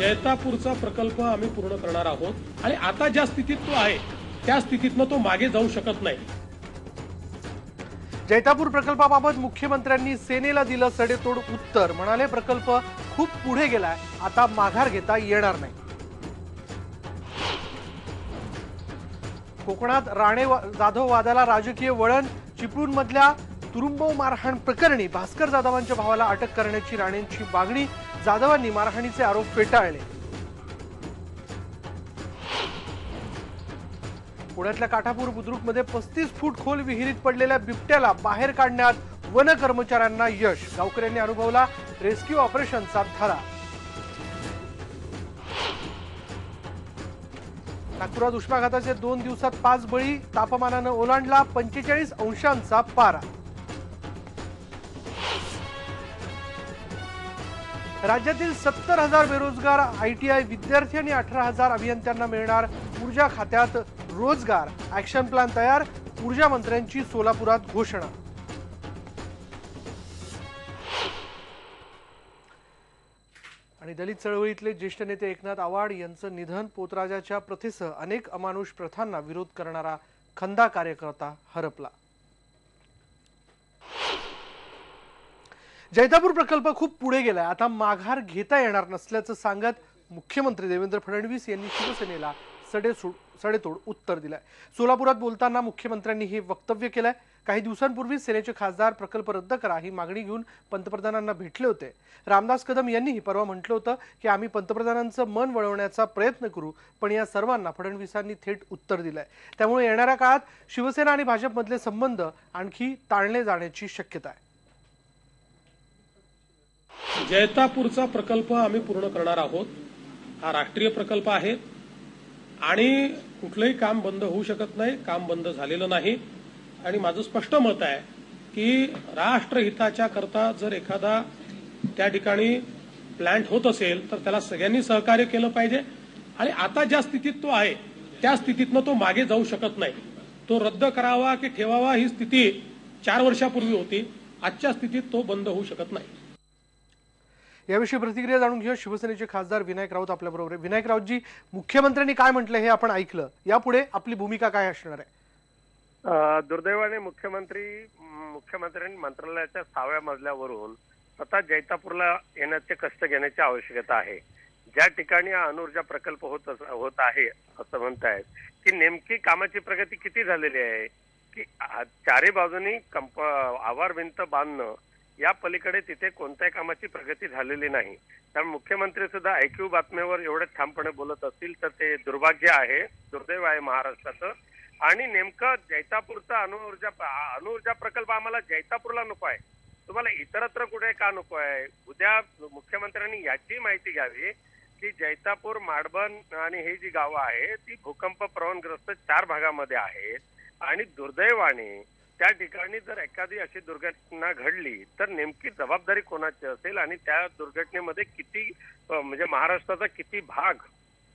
जैतापूरचा प्रकल्प आम्ही पूर्ण करणार आहोत आणि आता ज्या स्थितीत तो आहे त्या स्थितीतनं तो मागे जाऊ शकत नाही। जैतापूर प्रकल्पाबाबत मुख्यमंत्र्यांनी सेनेला दिलं सडेतोड उत्तर। म्हणाले प्रकल्प खूप पुढे गेलाय, आता माघार घेता येणार नाही। कोकणात राणे जाधव वादाला राजकीय वळण। चिपळूणमधल्या तुरुंब मारहाण प्रकरणी भास्कर जाधवांच्या भावाला अटक करण्याची राणेंची मागणी। जाधवांनी मारहाणीचे आरोप फेटाळले। पुण्यातल्या काठापूर बुद्रुकमध्ये 35 फूट खोल विहिरीत पडलेल्या बिबट्याला बाहेर काढण्यात वन कर्मचाऱ्यांना यश। गावकऱ्यांनी अनुभवला रेस्क्यू ऑपरेशनचा धडा। नागपुरात उष्माघाताचे 2 दिवसात 5 बळी। तापमानानं ओलांडला 45 अंशांचा पारा। राज्यातील 70,000 बेरोजगार ITI विद्यार्थी आणि 18,000 अभियंत्यांना मिळणार ऊर्जा खात्यात रोजगार। ऍक्शन प्लॅन तयार। ऊर्जा मंत्र्यांची सोलापुरात घोषणा। आणि दलित चळवळीतले ज्येष्ठ नेते एकनाथ आवाड यांचं निधन। पोतराजाच्या प्रथेसह अनेक अमानुष प्रथांना विरोध करणारा खंदा कार्यकर्ता हरपला। जैतापूर प्रकल्प खूप पुढे गेलाय, आता माघार घेता येणार नसल्याचं सांगत मुख्यमंत्री देवेंद्र फडणवीस यांनी शिवसेनेला सडेतोड उत्तर दिलंय। सोलापुरात बोलताना मुख्यमंत्र्यांनी हे वक्तव्य केलंय। काही दिवसांपूर्वी सेनेचे खासदार प्रकल्प रद्द करा ही मागणी घेऊन पंतप्रधानांना भेटले होते। रामदास कदम यांनीही परवा म्हटलं होतं की आम्ही पंतप्रधानांचं मन वळवण्याचा प्रयत्न करू, पण या सर्वांना फडणवीसांनी थेट उत्तर दिलंय। त्यामुळे येणाऱ्या काळात शिवसेना आणि भाजपमधले संबंध आणखी ताणले जाण्याची शक्यता आहे। जैतापूरचा प्रकल्प आम्ही पूर्ण करणार आहोत। हा राष्ट्रीय प्रकल्प आहे आणि कुठलंही काम बंद होऊ शकत नाही, काम बंद झालेलं नाही। आणि माझं स्पष्ट मत आहे की राष्ट्रहिताच्या करता जर एखादा त्या ठिकाणी प्लांट होत असेल तर त्याला सगळ्यांनी सहकार्य केलं पाहिजे। आणि आता ज्या स्थितीत तो आहे त्या स्थितीतनं तो मागे जाऊ शकत नाही। तो रद्द करावा की ठेवावा ही स्थिती 4 वर्षापूर्वी होती, आजच्या स्थितीत तो बंद होऊ शकत नाही। याविषयी प्रतिक्रिया जाणून घेऊ शिवसेनेचे खासदार विनायक राऊत आपल्या बरोबर आहे। विनायक राऊतजी, मुख्यमंत्र्यांनी काय म्हटलं हे आपण ऐकलं, यापुढे आपली भूमिका काय असणार आहे? दुर्दैवाने मुख्यमंत्र्यांनी मंत्रालयाच्या 6व्या मजल्यावरून स्वतः जैतापूरला येण्याचे कष्ट घेण्याची आवश्यकता आहे। ज्या ठिकाणी हा अणुऊर्जा प्रकल्प होत आहे असं म्हणतायत की नेमकी कामाची प्रगती किती झालेली आहे की चारी बाजूनी आवार भिंत बांधणं या पलीकडे तिथे कोणत्याही कामाची प्रगती झालेली नाही। त्यामुळे मुख्यमंत्री सुद्धा ऐक्यू बातम्यावर एवढे ठामपणे बोलत असतील तर ते दुर्भाग्य आहे, दुर्दैव आहे महाराष्ट्राचं। आणि नेमकं जैतापूरचा अणुऊर्जा प्रकल्प आम्हाला जैतापूरला नको आहे, तुम्हाला इतरत्र कुठे का नको आहे? उद्या मुख्यमंत्र्यांनी याची माहिती घ्यावी की जैतापूर, माडबन आणि ही जी गावं आहेत ती भूकंप प्रवणग्रस्त 4 भागामध्ये आहेत आणि दुर्दैवाने त्या ठिकाणी जर एखादी अशी दुर्घटना घडली तर नेमकी जबाबदारी कोणाची असेल आणि त्या दुर्घटनेमध्ये किती म्हणजे महाराष्ट्राचा किती भाग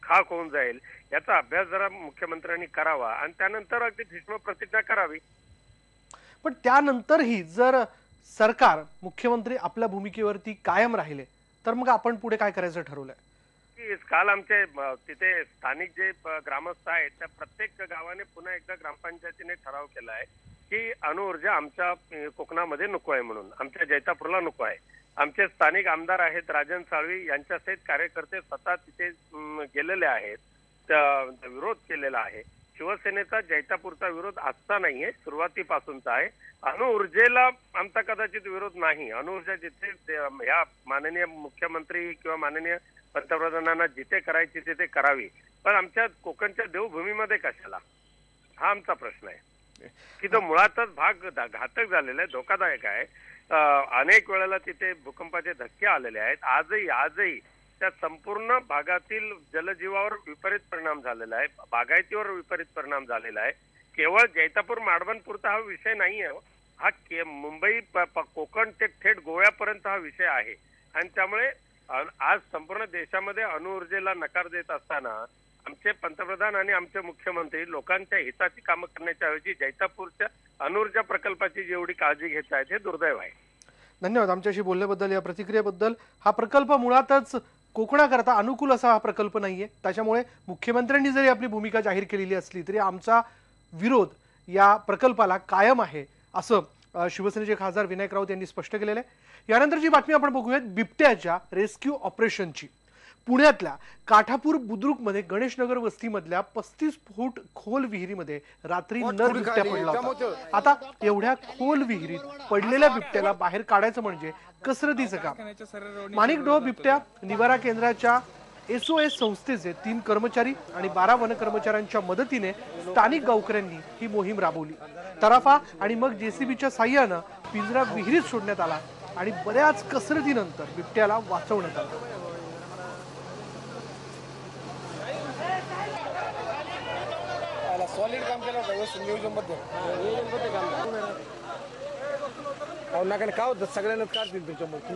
खाक होऊन जाईल याचा अभ्यास जरा मुख्यमंत्र्यांनी करावा आणि त्यानंतर अगदी भीष्म प्रतिज्ञा करावी। पण त्यानंतरही जर सरकार, मुख्यमंत्री आपल्या भूमिकेवरती कायम राहिले तर मग आपण पुढे काय करायचं ठरवलंय? काल आमचे तिथे स्थानिक जे ग्रामस्थ आहेत त्या प्रत्येक गावाने पुन्हा एकदा ग्रामपंचायतीने ठराव केलाय की अणुऊर्जा आमच्या कोकणामध्ये नको आहे, म्हणून आमच्या जैतापूरला नको आहे। आमचे स्थानिक आमदार आहेत राजन साळवी यांच्यासहित कार्यकर्ते स्वतः तिथे गेलेले आहेत, विरोध केलेला आहे। शिवसेनेचा जैतापूरचा विरोध आजचा नाहीये, सुरुवातीपासूनचा आहे। अणुऊर्जेला आमचा कदाचित विरोध नाही। अणुऊर्जा जिथे या माननीय मुख्यमंत्री किंवा माननीय पंतप्रधानांना जिथे करायची तिथे करावी, पण आमच्या कोकणच्या देवभूमीमध्ये कशाला, हा आमचा प्रश्न आहे की तो मुळातच भाग घातक झालेला आहे, धोकादायक आहे। अनेक वेळेला तिथे भूकंपाचे धक्के आलेले आहेत। आजही त्या संपूर्ण भागातील जलजीवावर विपरीत परिणाम झालेला आहे, बागायतीवर विपरीत परिणाम झालेला आहे। केवळ जैतापूर माडबनपुरता हा विषय नाही आहे, हा मुंबई कोकण ते थेट गोव्यापर्यंत हा विषय आहे। आणि त्यामुळे आज संपूर्ण देशामध्ये अणुऊर्जेला नकार देत असताना आमचे पंतप्रधान आणि आमचे मुख्यमंत्री लोकांच्या हिताची कामं करण्याच्या ऐवजी जैतापूरच्या अणुऊर्जा प्रकल्पाची जेवढी काळजी घेत आहेत हे दुर्दैव आहे। धन्यवाद आमच्याशी बोलल्याबद्दल, या प्रतिक्रियेबद्दल। हा प्रकल्प मुळातच कोकणाकरता अनुकूल असा हा प्रकल्प नाहीये. त्याच्यामुळे मुख्यमंत्र्यांनी जरी आपली भूमिका जाहीर केलेली असली तरी आमचा विरोध या प्रकल्पाला कायम आहे, असं शिवसेनेचे खासदार विनायक राऊत यांनी स्पष्ट केलेलं आहे. यानंतरची बातमी आपण बघूयात बिबट्याच्या रेस्क्यू ऑपरेशनची. पुण्यातल्या काठापूर बुद्रुकमध्ये गणेशनगर वस्तीमधल्या 35 फूट खोल विहिरीमध्ये रात्री नर बिबट्या पडला होता. आता एवढ्या खोल विहिरीत पडलेल्या बिबट्याला बाहेर काढायचं म्हणजे कसरतीचं काम. माणिकडोह बिबट्या निवारा केंद्राच्या SOS संस्थेचे 3 कर्मचारी आणि 12 वनकर्मचाऱ्यांच्या मदतीने स्थानिक गावकऱ्यांनी ही मोहीम राबवली. तराफा आणि मग JCBच्या साह्यानं पिंजरा विहिरीत सोडण्यात आला आणि बऱ्याच कसरतीनंतर बिबट्याला वाचवण्यात आलं. सॉलिड काम केलं होतं नियोजनबद्ध काम काय होतं सगळ्यांनाच काढतील त्याच्यामध्ये.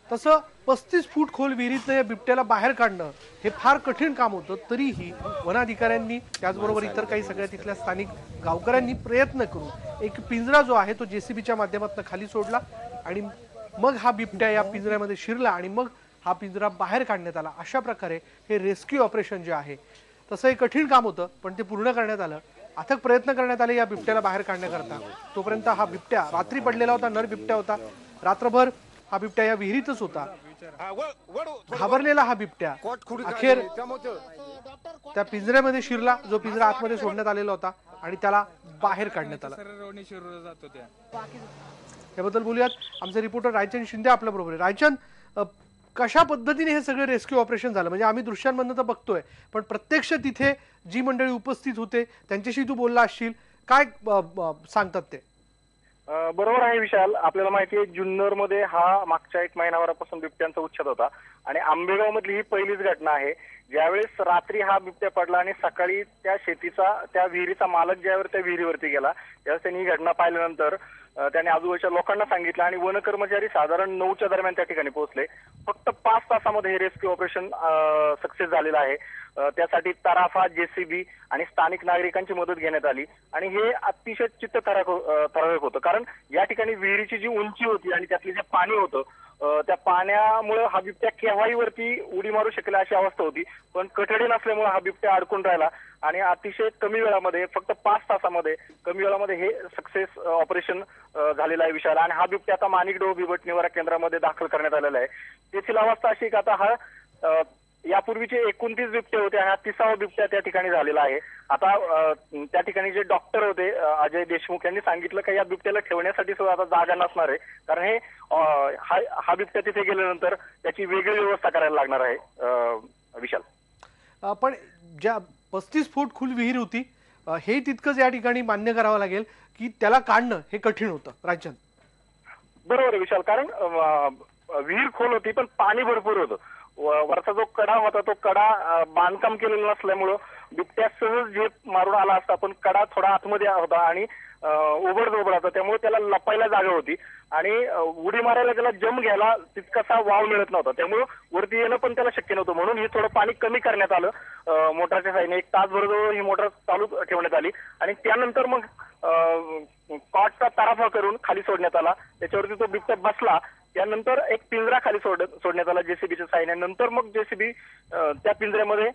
तसं 35 फूट खोल विहिरीतनं या बिबट्याला बाहेर काढणं हे फार कठीण काम होतं. तरीही वनाधिकाऱ्यांनी त्याचबरोबर इतर काही सगळ्या तिथल्या स्थानिक गावकऱ्यांनी प्रयत्न करून एक पिंजरा जो आहे तो JCBच्या माध्यमातून खाली सोडला आणि मग हा बिबट्या या पिंजऱ्यामध्ये शिरला आणि मग हा पिंजरा बाहेर काढण्यात आला. अशा प्रकारे हे रेस्क्यू ऑपरेशन जे आहे तसं हे कठीण काम होतं, पण ते पूर्ण करण्यात आलं. अथक प्रयत्न करण्यात आले या बिबट्याला बाहेर काढण्याकरता. तोपर्यंत हा बिबट्या रात्री पडलेला होता, नर बिबट्या होता. रात्रभर हा बिबट्या या विहिरीतच होता. घाबरलेला हा बिबट्या अखेर त्या पिंजऱ्यामध्ये शिरला, जो पिंजरा आतमध्ये सोडण्यात आलेला होता, आणि त्याला बाहेर काढण्यात आला. याबद्दल बोलूयात. आमचे रिपोर्टर रायचंद शिंदे आपल्या बरोबर आहे. रायचंद, कशा पद्धतीने हे सगळे रेस्क्यू ऑपरेशन झालं? म्हणजे आम्ही दृश्यांमधनं तर बघतोय, पण प्रत्यक्ष तिथे जी मंडळी उपस्थित होते त्यांच्याशी तू बोलला असशील, काय सांगतात ते? बरोबर आहे विशाल. आपल्याला माहिती आहे जुन्नर मध्ये हा मागच्या 1 महिनाभरापासून बिबट्यांचा उच्छेद होता आणि आंबेगाव मधली ही पहिलीच घटना आहे ज्यावेळेस रात्री हा बिबट्या पडला आणि सकाळी त्या विहिरीचा मालक ज्यावेळेस त्या विहिरीवरती गेला त्यावेळेस त्यांनी ही घटना पाहिल्यानंतर त्याने आजूबाजूच्या लोकांना सांगितलं आणि वन कर्मचारी साधारण 9च्या दरम्यान त्या ठिकाणी पोहोचले. फक्त 5 तासामध्ये हे रेस्क्यू ऑपरेशन सक्सेस झालेलं आहे. त्यासाठी तराफा, JCB आणि स्थानिक नागरिकांची मदत घेण्यात आली आणि हे अतिशय चित्तथरारक होतं. कारण या ठिकाणी विहिरीची जी उंची होती आणि त्यातले जे पाणी होतं त्या पाण्यामुळे हा बिबट्या केव्हाही वरती उडी मारू शकेल अशी अवस्था होती, पण कठडी नसल्यामुळे हा बिबट्या अडकून राहिला आणि अतिशय कमी वेळामध्ये, फक्त 5 तासामध्ये कमी वेळामध्ये हे सक्सेस ऑपरेशन झालेलं आहे विशाल. आणि हा बिबट्या आता माणिकडोह बिबट निवारा केंद्रामध्ये दाखल करण्यात आलेला आहे. तेथील अवस्था अशी की आता हा यापूर्वीचे 29 बिबटे होते, हा 30वा बिबट्या त्या ठिकाणी झालेला आहे. आता त्या ठिकाणी जे डॉक्टर होते अजय देशमुख यांनी सांगितलं की या बिबट्याला ठेवण्यासाठी सुद्धा आता जागा नसणार आहे, कारण हे हा बिबट्या तिथे गेल्यानंतर त्याची वेगळी व्यवस्था करायला लागणार आहे विशाल. पण ज्या 35 फूट खोल विहीर होती हे तितकंच या ठिकाणी मान्य करावं लागेल की त्याला काढणं हे कठीण होतं. राजचंद, बरोबर आहे विशाल. कारण विहीर खोल होती पण पाणी भरपूर होतं. वरचा जो कडा होता तो कडा बांधकाम केलेलं नसल्यामुळं बिबट्या सहज झेप मारून आला असता, पण कडा थोडा आतमध्ये होता आणि उबड होता, त्यामुळे त्याला लपायला जागा होती आणि उडी मारायला त्याला जम घ्यायला तितकासा वाव मिळत नव्हता, त्यामुळे वरती येणं पण त्याला शक्य नव्हतं. म्हणून हे थोडं पाणी कमी करण्यात आलं मोटरच्या साहाय्याने. 1 तासभर ही मोटर चालू ठेवण्यात आली आणि त्यानंतर मग कॉटचा तराफा करून खाली सोडण्यात आला. त्याच्यावरती तो बिबट्या बसला. त्यानंतर एक पिंजरा खाली सोडण्यात आला JCBच्या साहाय्याने. नंतर मग JCB त्या पिंजऱ्यामध्ये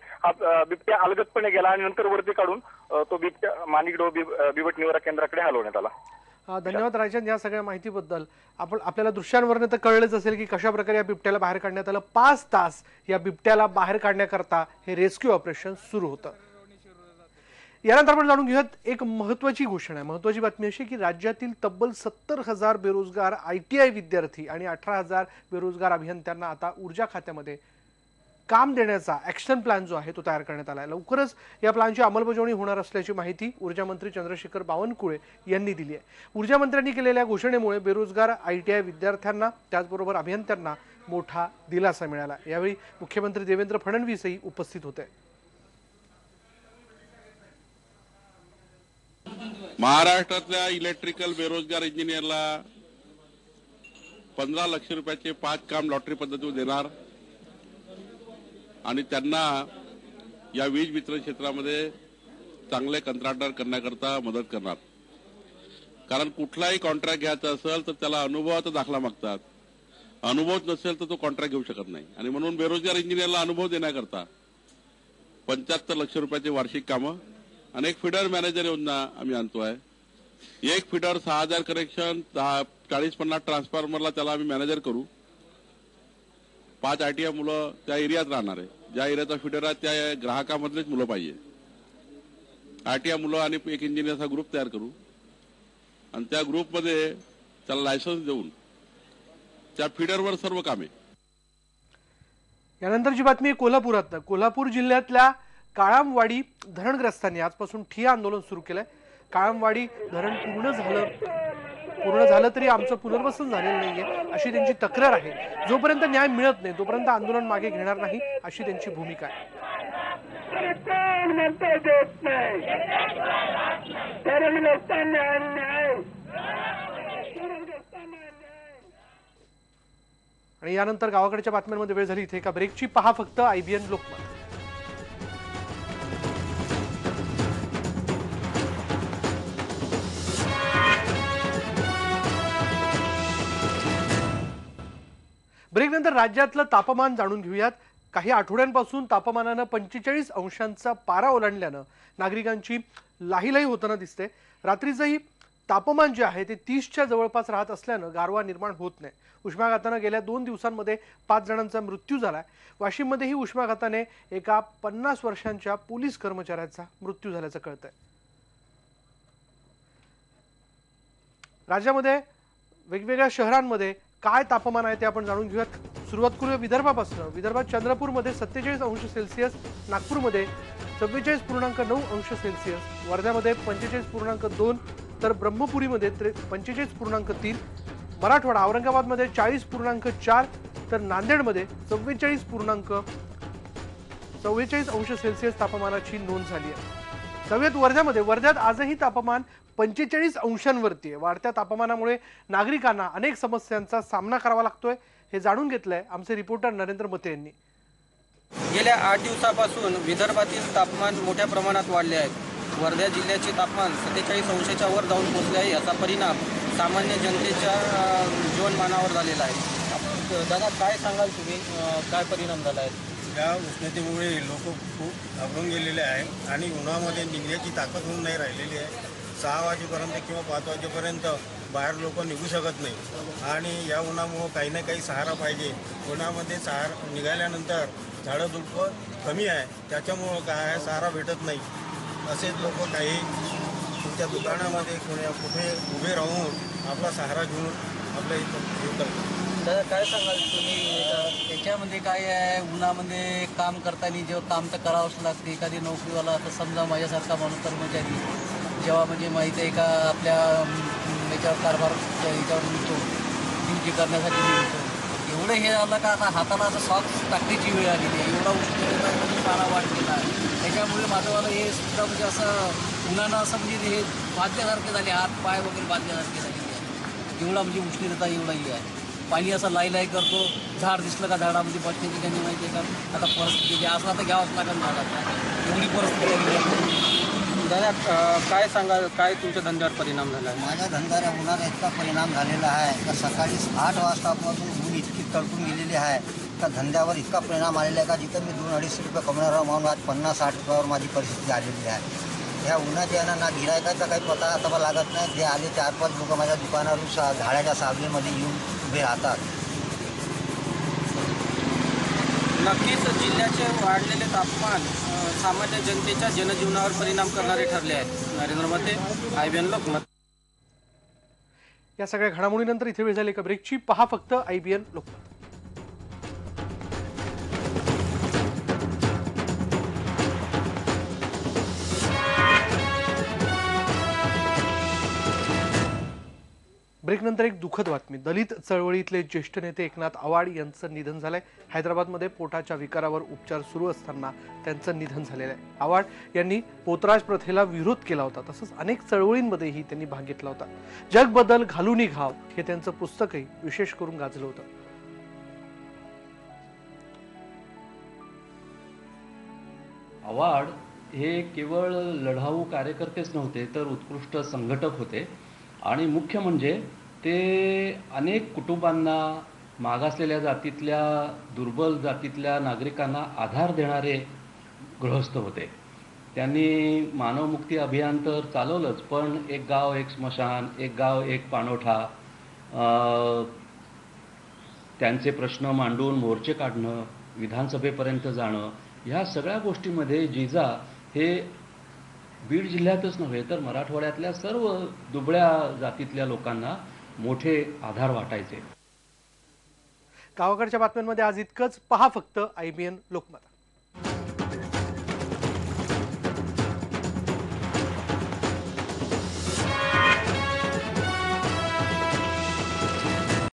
बिबट्या अलगदपणे गेला आणि नंतर वरती काढून तो बिबट्या माणिकडोह बिबट निवारा केंद्राकडे हलवण्यात आला. धन्यवाद राजन या सगळ्या माहितीबद्दल. आपल्याला दृश्यांवरनं तर कळलंच असेल की कशा प्रकारे या बिबट्याला बाहेर काढण्यात आलं. 5 तास या बिबट्याला बाहेर काढण्याकरता हे रेस्क्यू ऑपरेशन सुरू होतं. यानंतर आपण जाणून घेऊयात एक महत्वाची घोषणा आहे. महत्वाची बातमी अशी की राज्यातील तब्बल 70,000 बेरोजगार ITI विद्यार्थी आणि 18,000 बेरोजगार अभियंत्यांना आता ऊर्जा खात्यामध्ये काम देण्याचा ऍक्शन प्लॅन जो आहे तो तयार करण्यात आला आहे. लवकरच या प्लॅनची अंमलबजावणी होणार असल्याची माहिती ऊर्जा मंत्री चंद्रशेखर बावनकुळे यांनी दिली आहे. ऊर्जा मंत्र्यांनी केलेल्या घोषणेमुळे बेरोजगार ITI विद्यार्थ्यांना त्याचबरोबर अभियंत्यांना मोठा दिलासा मिळाला. यावेळी मुख्यमंत्री देवेंद्र फडणवीसही उपस्थित होते. महाराष्ट्रातल्या इलेक्ट्रिकल बेरोजगार इंजिनियरला 15 लाख रुपयाचे 5 काम लॉटरी पद्धतीवर देणार आणि त्यांना या वीज वितरण क्षेत्रामध्ये चांगले कंत्राटदार करण्याकरता मदत करणार. कारण कुठलाही कॉन्ट्रॅक्ट घ्यायचा असेल तर त्याला अनुभवाचा दाखला मागतात अनुभव नसेल तर तो कॉन्ट्रॅक्ट घेऊ शकत नाही. आणि म्हणून बेरोजगार इंजिनियरला अनुभव देण्याकरता 75 लाख रुपयाची वार्षिक कामं आणि एक फीडर मॅनेजर योजना आम्ही आणतोय. एक फीडर 6000 कनेक्शन 40-50 ट्रान्सफॉर्मरला त्याला आम्ही मॅनेजर करू. 5 ITI मुलं त्या एरियात राहणार आहे. ज्या एरियाचा फीडर आहे त्या ग्राहकामधलेच मुलं पाहिजे. ITI मुलं आणि एक इंजिनियरचा ग्रुप तयार करू आणि त्या ग्रुपमध्ये त्याला लायसन्स देऊन त्या फीडरवर सर्व कामे. यानंतरची बातमी आहे कोल्हापुरात. कोल्हापूर जिल्ह्यातल्या काळामवाडी धरणग्रस्तांनी आजपासून ठिय्या आंदोलन सुरू केलंय. काळामवाडी धरण पूर्ण झालं तरी आमचं पुनर्वसन झालेलं नाहीये अशी त्यांची तक्रार आहे. जोपर्यंत न्याय मिळत नाही तोपर्यंत आंदोलन मागे घेणार नाही अशी त्यांची भूमिका आहे. आणि यानंतर गावाकडच्या बातम्यांमध्ये वेळ झाली. इथे एका ब्रेकची. पहा फक्त IBN लोकमत. ब्रेकनंतर राज्यातलं तापमान जाणून घेऊयात. काही आठवड्यांपासून तापमानानं 45 अंशांचा पारा ओलांडल्यानं नागरिकांची लाहीलाही होताना दिसते. रात्रीचंही तापमान जे आहे ते 30च्या जवळपास राहत असल्यानं गारवा निर्माण होत नाही. उष्माघातानं गेल्या 2 दिवसांमध्ये 5 जणांचा मृत्यू झालाय. वाशिममध्येही उष्माघाताने एका 50 वर्षांच्या पोलीस कर्मचाऱ्याचा मृत्यू झाल्याचं कळतंय. राज्यामध्ये वेगवेगळ्या शहरांमध्ये काय तापमान आहे ते आपण जाणून घेऊयात. सुरुवात करूया विदर्भापासून. विदर्भात चंद्रपूरमध्ये 47 अंश सेल्सिअस, नागपूरमध्ये 44.9 अंश सेल्सिअस, वर्ध्यामध्ये 45.2, तर ब्रह्मपुरीमध्ये 45.3, मराठवाडा औरंगाबादमध्ये 40.4, तर नांदेडमध्ये 44 अंश सेल्सिअस तापमानाची नोंद झाली आहे. जाऊयात वर्ध्यात आजही तापमान 45 अंशांवरती आहे. वाढत्या तापमानामुळे नागरिकांना अनेक समस्यांचा सामना करावा लागतोय. हे जाणून घेतलंय आमचे रिपोर्टर नरेंद्र मते यांनी. गेल्या 8 दिवसापासून विदर्भातील तापमान मोठ्या प्रमाणात वाढले आहे. वर्धा जिल्ह्याचे तापमान 47 अंशाच्या वर जाऊन पोहोचले आहे. याचा परिणाम सामान्य जनतेच्या जीवनमानावर झालेला आहे. दादा काय सांगाल तुम्ही, काय परिणाम झाला आहे? या उष्णतेमुळे लोक खूप घाबरून गेलेले आहे आणि उन्हामध्ये निघण्याची ताकद होऊन नाही राहिलेली आहे. 6 वाजेपर्यंत किंवा 5 वाजेपर्यंत बाहेर लोक निघू शकत नाही आणि या उन्हामुळं काही ना काही सहारा पाहिजे. उन्हामध्ये निघाल्यानंतर झाडं झुडपं कमी आहे, त्याच्यामुळं काय आहे सहारा भेटत नाही. असेच लोक काही तुमच्या दुकानामध्ये कुठे उभे राहून आपला सहारा घेऊन आपल्या इथं येतात. दादा काय सांगाल तुम्ही, त्याच्यामध्ये काय आहे, उन्हामध्ये काम करताना जेव्हा काम तर करावंच लागते. एखादी नोकरीवाला आता समजा माझ्यासारखा माणूस कर्मचारी जेव्हा म्हणजे माहीत आहे का आपल्या याच्यावर कारभार याच्यावर निघतो, ड्युटी करण्यासाठी निघतो, एवढं हे झालं का आता हाताला असं सॉक्स टाकण्याची वेळ आलेली आहे. एवढा उष्णतेचा पारा वाढलेला आहे. त्याच्यामुळे माझंवाला हे सुद्धा म्हणजे असं उन्हानं असं म्हणजे हे बांधल्यासारखे झाले, हात पाय वगैरे बांधल्यासारखे झालेले आहे. एवढा म्हणजे उष्णतेचा एवढाही आहे. पाणी असं लाई करतो, झाड दिसलं का झाडामध्ये बसण्याची त्यांनी माहिती आहे का आता परिस्थिती असला तर घ्यावंच लागेल झाडाचा, एवढी परिस्थिती आहे. दादा काय सांगाल, काय तुमच्या धंद्यावर परिणाम झाला आहे? माझ्या धंद्याला उन्हाचा इतका परिणाम झालेला आहे का सकाळी 8 वाजतापासून ऊन इतकी तडकून गेलेली आहे का धंद्यावर इतका परिणाम आलेला आहे का जिथं मी 2-250 रुपये कमवणार म्हणून आज 50-60 रुपयावर माझी परिस्थिती आलेली आहे. ह्या उन्हाच्या यानं ना गिरायकाचा काही पत्ता आता लागत नाही. जे आले 4-5 लोक माझ्या दुकानावरून झाडाच्या सावलीमध्ये येऊन उभे राहतात. नक्कीच जिल्ह्याचे वाढलेले तापमान सामान्य जनतेच्या जनजीवनावर परिणाम करणारे ठरले आहेत. नरेंद्र मते, IBN लोकमत. या सगळ्या घडामोडीनंतर इथे वेळ झाली एका ब्रेकची. पहा फक्त IBN लोकमत. ब्रेकनंतर एक दुःखद बातमी. दलित चळवळीतले ज्येष्ठ नेते एकनाथ आवाड यांचं निधन झालंय. हैदराबादमध्ये पोटाच्या विकारावर उपचार सुरू असताना त्यांचं निधन झालेलं आहे. आवाड यांनी पोतराज प्रथेला विरोध केला होता. तसंच अनेक चळवळींमध्येही त्यांनी भाग घेतला होता. जग बदल घालूनी घाव हे त्यांचं पुस्तकही विशेष करून गाजलं होतं. आवाड हे केवळ लढाऊ कार्यकर्तेच नव्हते तर उत्कृष्ट संघटक होते आणि मुख्य म्हणजे ते अनेक कुटुंबांना मागासलेल्या जातीतल्या दुर्बल जातीतल्या नागरिकांना आधार देणारे गृहस्थ होते. त्यांनी मानवमुक्ती अभियान तर चालवलंच, पण एक गाव एक स्मशान, एक गाव एक पाणवठा, त्यांचे प्रश्न मांडून मोर्चे काढणं, विधानसभेपर्यंत जाणं, ह्या सगळ्या गोष्टीमध्ये जिजा हे बीड जिल्ह्यातच नव्हे तर मराठवाड्यातल्या सर्व दुबळ्या जातीतल्या लोकांना मोठे आधार वाटायचे. गावाकडच्या बातम्यांमध्ये आज इतकंच. पहा फक्त IBN लोकमत.